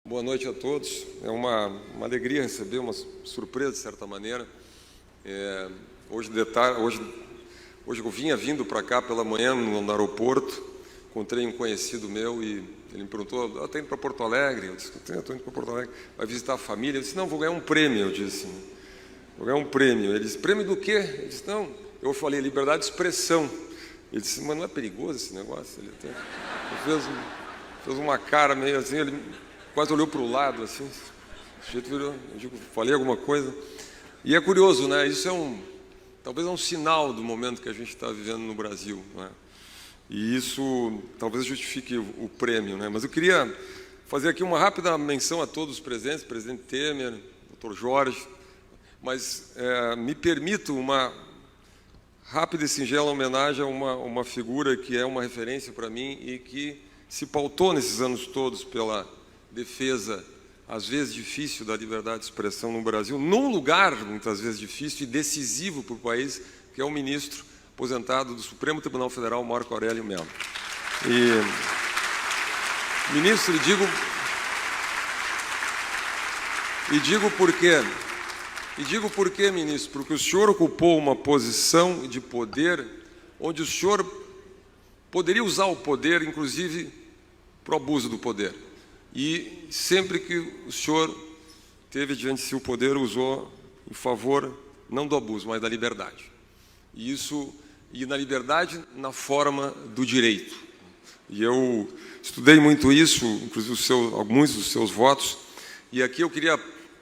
Boa noite a todos. É uma alegria receber, uma surpresa de certa maneira. Hoje eu vinha vindo para cá pela manhã no aeroporto, encontrei um conhecido meu e ele me perguntou: está indo para Porto Alegre? Eu disse: estou indo para Porto Alegre. Vai visitar a família? Eu disse: não, vou ganhar um prêmio. Eu disse: vou ganhar um prêmio. Ele disse: prêmio do quê? Eu disse: não. Eu falei: liberdade de expressão. Ele disse: mas não é perigoso esse negócio? Ele fez uma cara meio assim, ele quase olhou para o lado, assim, o jeito virou, eu digo, falei alguma coisa. E é curioso, né? Isso talvez é um sinal do momento que a gente está vivendo no Brasil, né? E isso talvez justifique o prêmio, né? Mas eu queria fazer aqui uma rápida menção a todos os presentes, presidente Temer, doutor Jorge, mas me permito uma rápida e singela homenagem a uma figura que é uma referência para mim e que se pautou nesses anos todos pela defesa, às vezes difícil, da liberdade de expressão no Brasil, num lugar, muitas vezes difícil e decisivo para o país, que é o ministro aposentado do Supremo Tribunal Federal, Marco Aurélio Mello. E, ministro, digo por quê? E digo por quê, ministro? Porque o senhor ocupou uma posição de poder onde o senhor poderia usar o poder, inclusive, para o abuso do poder. E sempre que o senhor teve diante de si o poder, usou em favor, não do abuso, mas da liberdade. E na liberdade, na forma do direito. E eu estudei muito isso, inclusive alguns dos seus votos. E aqui eu queria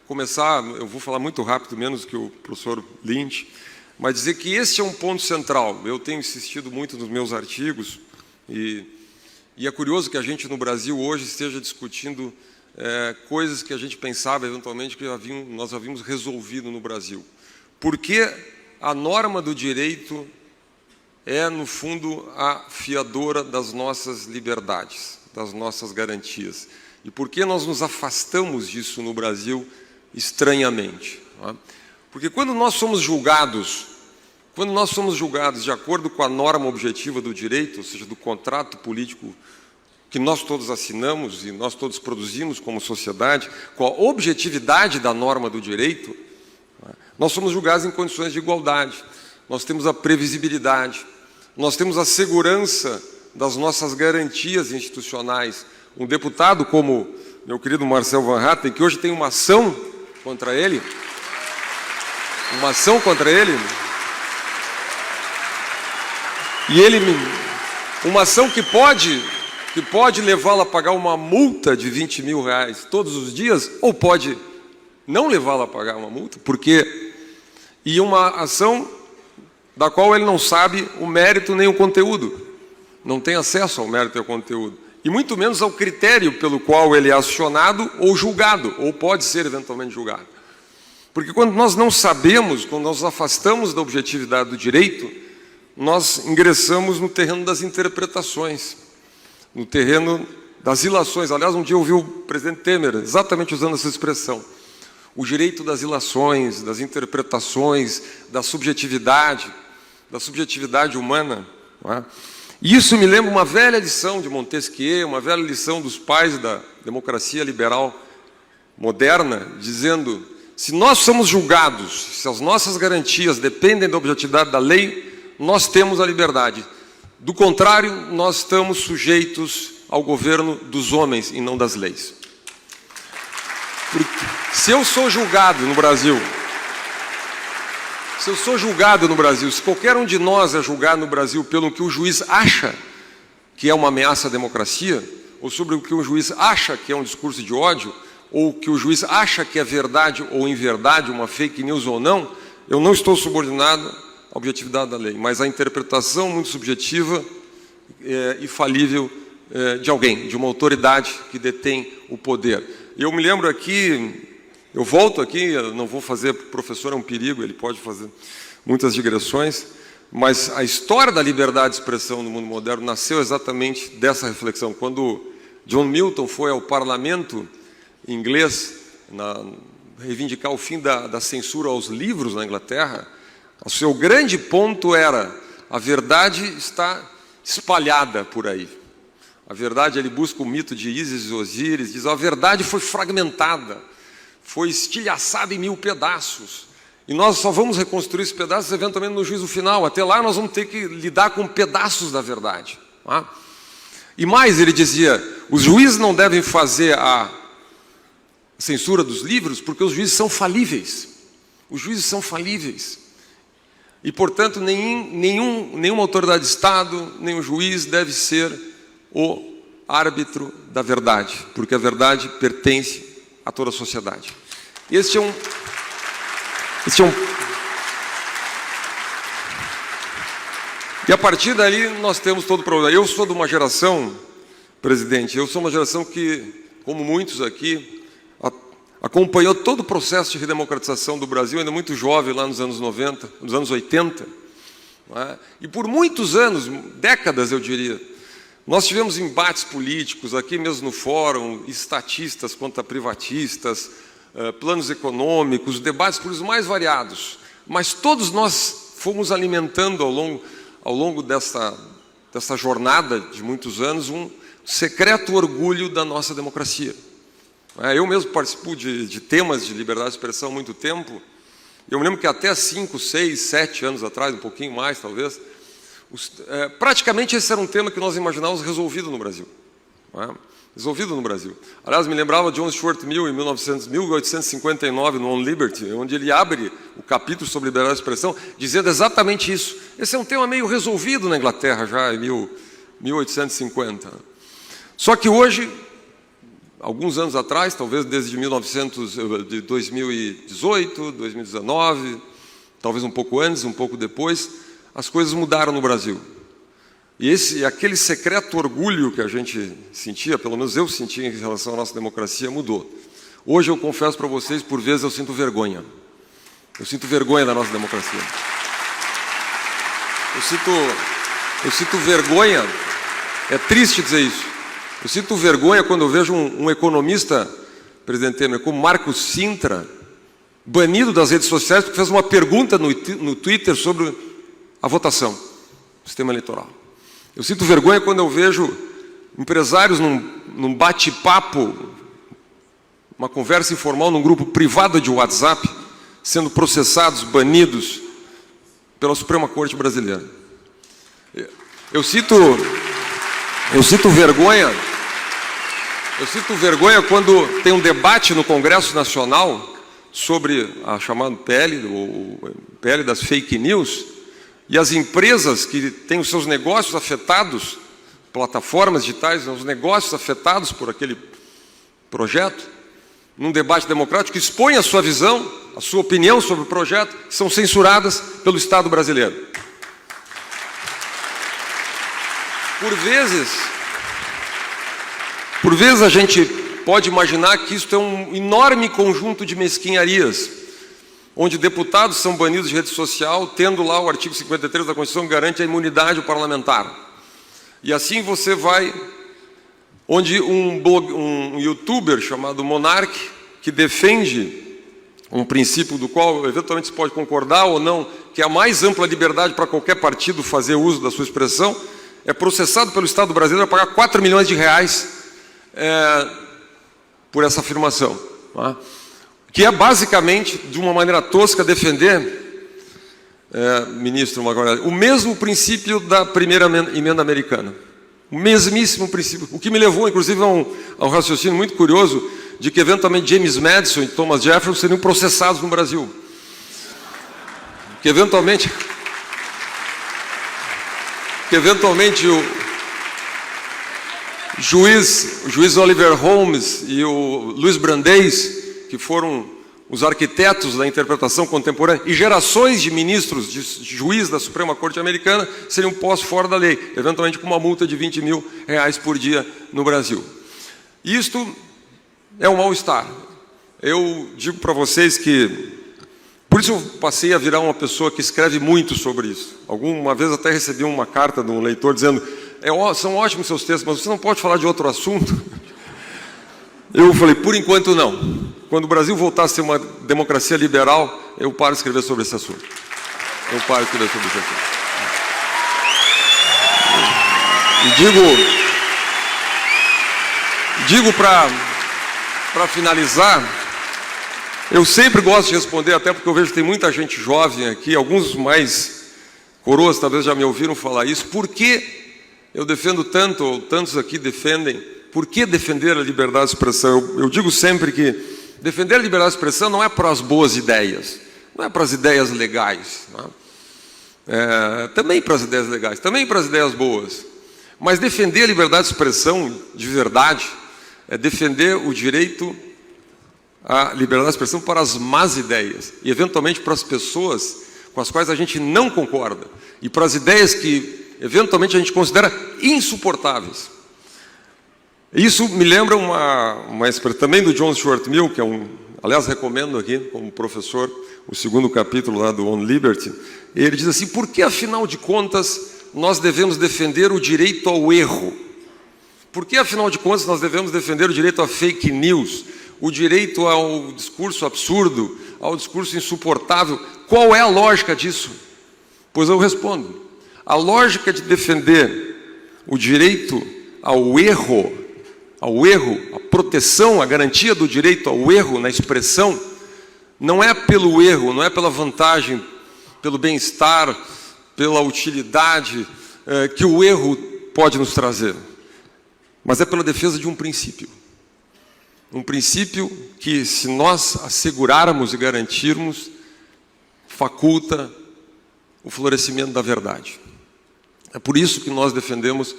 começar, eu vou falar muito rápido, menos que o professor Lynch, mas dizer que esse é um ponto central. Eu tenho insistido muito nos meus artigos e é curioso que a gente no Brasil hoje esteja discutindo coisas que a gente pensava eventualmente que nós havíamos resolvido no Brasil. Porque a norma do direito é, no fundo, a fiadora das nossas liberdades, das nossas garantias. E por que nós nos afastamos disso no Brasil estranhamente? Porque quando nós somos julgados de acordo com a norma objetiva do direito, ou seja, do contrato político que nós todos assinamos e nós todos produzimos como sociedade, com a objetividade da norma do direito, nós somos julgados em condições de igualdade. Nós temos a previsibilidade, nós temos a segurança das nossas garantias institucionais. Um deputado como meu querido Marcel Van Hatten, que hoje tem uma ação contra ele, uma ação que pode levá-lo a pagar uma multa de R$20 mil todos os dias, ou pode não levá-lo a pagar uma multa, e uma ação da qual ele não sabe o mérito nem o conteúdo, não tem acesso ao mérito e ao conteúdo, e muito menos ao critério pelo qual ele é acionado ou julgado, ou pode ser eventualmente julgado. Porque quando nós não sabemos, quando nós nos afastamos da objetividade do direito, nós ingressamos no terreno das interpretações, no terreno das ilações. Aliás, um dia eu ouvi o presidente Temer exatamente usando essa expressão. O direito das ilações, das interpretações, da subjetividade humana. Não é? E isso me lembra uma velha lição de Montesquieu, uma velha lição dos pais da democracia liberal moderna, dizendo: se nós somos julgados, se as nossas garantias dependem da objetividade da lei, nós temos a liberdade. Do contrário, nós estamos sujeitos ao governo dos homens e não das leis. Porque se eu sou julgado no Brasil, se qualquer um de nós é julgado no Brasil pelo que o juiz acha que é uma ameaça à democracia, ou sobre o que o juiz acha que é um discurso de ódio, ou que o juiz acha que é verdade ou inverdade, uma fake news ou não, eu não estou subordinado à objetividade da lei, mas à interpretação muito subjetiva e falível de alguém, de uma autoridade que detém o poder. Eu me lembro aqui, eu volto aqui, eu não vou fazer, o professor é um perigo, ele pode fazer muitas digressões, mas a história da liberdade de expressão no mundo moderno nasceu exatamente dessa reflexão. Quando John Milton foi ao parlamento inglês reivindicar o fim da censura aos livros na Inglaterra, o seu grande ponto era: a verdade está espalhada por aí. A verdade, ele busca o mito de Ísis e Osíris, diz: a verdade foi fragmentada, foi estilhaçada em 1000 pedaços. E nós só vamos reconstruir esses pedaços eventualmente no juízo final. Até lá nós vamos ter que lidar com pedaços da verdade. Tá? E mais, ele dizia, os juízes não devem fazer a censura dos livros porque os juízes são falíveis. Os juízes são falíveis. E, portanto, nenhuma autoridade de Estado, nenhum juiz deve ser o árbitro da verdade, porque a verdade pertence a toda a sociedade. Este é um... E a partir daí nós temos todo o problema. Eu sou de uma geração, presidente, eu sou uma geração que, como muitos aqui, acompanhou todo o processo de redemocratização do Brasil, ainda muito jovem, lá nos anos 90, nos anos 80. Não é? E por muitos anos, décadas eu diria, nós tivemos embates políticos, aqui mesmo no fórum, estatistas contra privatistas, planos econômicos, debates políticos mais variados. Mas todos nós fomos alimentando ao longo dessa jornada de muitos anos um secreto orgulho da nossa democracia. Eu mesmo participo de temas de liberdade de expressão há muito tempo. Eu me lembro que até 5, 6, 7 anos atrás, um pouquinho mais talvez, praticamente esse era um tema que nós imaginávamos resolvido no Brasil. Resolvido no Brasil. Aliás, me lembrava John Stuart Mill, em 1859, no On Liberty, onde ele abre o capítulo sobre liberdade de expressão, dizendo exatamente isso. Esse é um tema meio resolvido na Inglaterra, já em 1850. Só que hoje, alguns anos atrás, talvez desde 2018, 2019, talvez um pouco antes, um pouco depois, as coisas mudaram no Brasil. E aquele secreto orgulho que a gente sentia, pelo menos eu sentia em relação à nossa democracia, mudou. Hoje eu confesso para vocês, por vezes eu sinto vergonha. Eu sinto vergonha da nossa democracia. Eu sinto vergonha, é triste dizer isso. Eu sinto vergonha quando eu vejo um economista, presidente Temer, como Marcos Sintra, banido das redes sociais porque fez uma pergunta no Twitter sobre a votação, o sistema eleitoral. Eu sinto vergonha quando eu vejo empresários num bate-papo, uma conversa informal num grupo privado de WhatsApp, sendo processados, banidos pela Suprema Corte Brasileira. Eu sinto vergonha quando tem um debate no Congresso Nacional sobre a chamada PL, o PL das fake news, e as empresas que têm os seus negócios afetados, plataformas digitais, os negócios afetados por aquele projeto, num debate democrático, expõem a sua visão, a sua opinião sobre o projeto, são censuradas pelo Estado brasileiro. Por vezes a gente pode imaginar que isso é um enorme conjunto de mesquinharias, onde deputados são banidos de rede social, tendo lá o artigo 53 da Constituição que garante a imunidade parlamentar. E assim você vai, onde um youtuber chamado Monark, que defende um princípio do qual eventualmente se pode concordar ou não, que é a mais ampla liberdade para qualquer partido fazer uso da sua expressão, é processado pelo Estado brasileiro a pagar 4 milhões de reais por essa afirmação. Tá? Que é basicamente, de uma maneira tosca, defender, ministro Magalhães, o mesmo princípio da primeira emenda americana. O mesmíssimo princípio. O que me levou, inclusive, a um raciocínio muito curioso de que, eventualmente, James Madison e Thomas Jefferson seriam processados no Brasil. Que, eventualmente o juiz Oliver Holmes e o Luiz Brandeis, que foram os arquitetos da interpretação contemporânea, e gerações de ministros, de juízes da Suprema Corte Americana, seriam postos fora da lei, eventualmente com uma multa de 20 mil reais por dia no Brasil. Isto é um mal-estar. Eu digo para vocês que... Por isso eu passei a virar uma pessoa que escreve muito sobre isso. Alguma vez até recebi uma carta de um leitor dizendo: são ótimos seus textos, mas você não pode falar de outro assunto? Eu falei, por enquanto não. Quando o Brasil voltar a ser uma democracia liberal, eu paro de escrever sobre esse assunto. digo para finalizar, eu sempre gosto de responder, até porque eu vejo que tem muita gente jovem aqui, alguns mais coroas talvez já me ouviram falar isso. Por que eu defendo tanto, ou tantos aqui defendem, por que defender a liberdade de expressão? Eu digo sempre que defender a liberdade de expressão não é para as boas ideias, não é para as ideias legais, não é? Também para as ideias legais, também para as ideias boas. Mas defender a liberdade de expressão de verdade é defender o direito à liberdade de expressão para as más ideias e, eventualmente, para as pessoas com as quais a gente não concorda e para as ideias que, eventualmente, a gente considera insuportáveis. Isso me lembra uma expressão também do John Stuart Mill, que é aliás, recomendo aqui como professor, o 2º capítulo lá do On Liberty. Ele diz assim: por que, afinal de contas, nós devemos defender o direito ao erro? Por que, afinal de contas, nós devemos defender o direito a fake news, o direito ao discurso absurdo, ao discurso insuportável? Qual é a lógica disso? Pois eu respondo: a lógica de defender o direito ao erro, a proteção, a garantia do direito ao erro na expressão, não é pelo erro, não é pela vantagem, pelo bem-estar, pela utilidade que o erro pode nos trazer, mas é pela defesa de um princípio. Um princípio que, se nós assegurarmos e garantirmos, faculta o florescimento da verdade. É por isso que nós defendemos,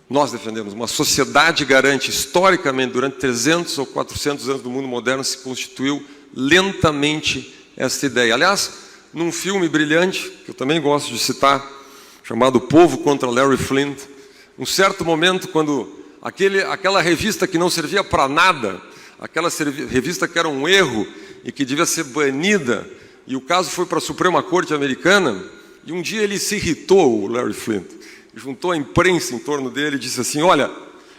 uma sociedade garante, historicamente, durante 300 ou 400 anos do mundo moderno, se constituiu lentamente essa ideia. Aliás, num filme brilhante, que eu também gosto de citar, chamado O Povo contra Larry Flynt, um certo momento, quando aquela revista que não servia para nada, aquela revista que era um erro e que devia ser banida, e o caso foi para a Suprema Corte Americana, e um dia ele se irritou, o Larry Flynt, juntou a imprensa em torno dele e disse assim: olha,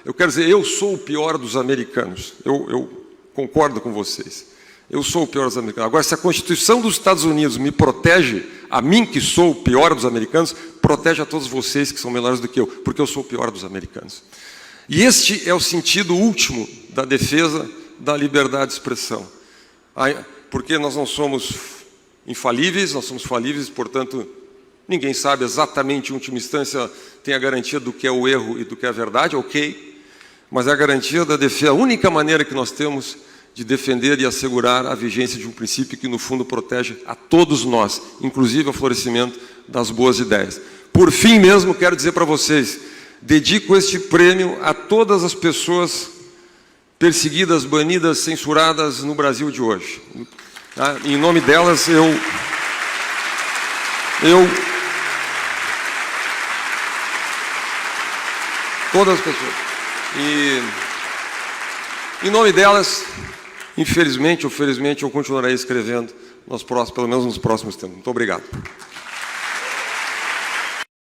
eu quero dizer, eu sou o pior dos americanos, eu concordo com vocês, eu sou o pior dos americanos. Agora, se a Constituição dos Estados Unidos me protege, a mim que sou o pior dos americanos, protege a todos vocês que são melhores do que eu, porque eu sou o pior dos americanos. E este é o sentido último da defesa da liberdade de expressão. Porque nós não somos infalíveis, nós somos falíveis, portanto, ninguém sabe exatamente, em última instância, tem a garantia do que é o erro e do que é a verdade, ok, mas é a garantia da defesa, a única maneira que nós temos de defender e assegurar a vigência de um princípio que, no fundo, protege a todos nós, inclusive o florescimento das boas ideias. Por fim mesmo, quero dizer para vocês, dedico este prêmio a todas as pessoas perseguidas, banidas, censuradas no Brasil de hoje. Em nome delas, todas as pessoas. E em nome delas, infelizmente ou felizmente, eu continuarei escrevendo pelo menos nos próximos tempos. Muito obrigado.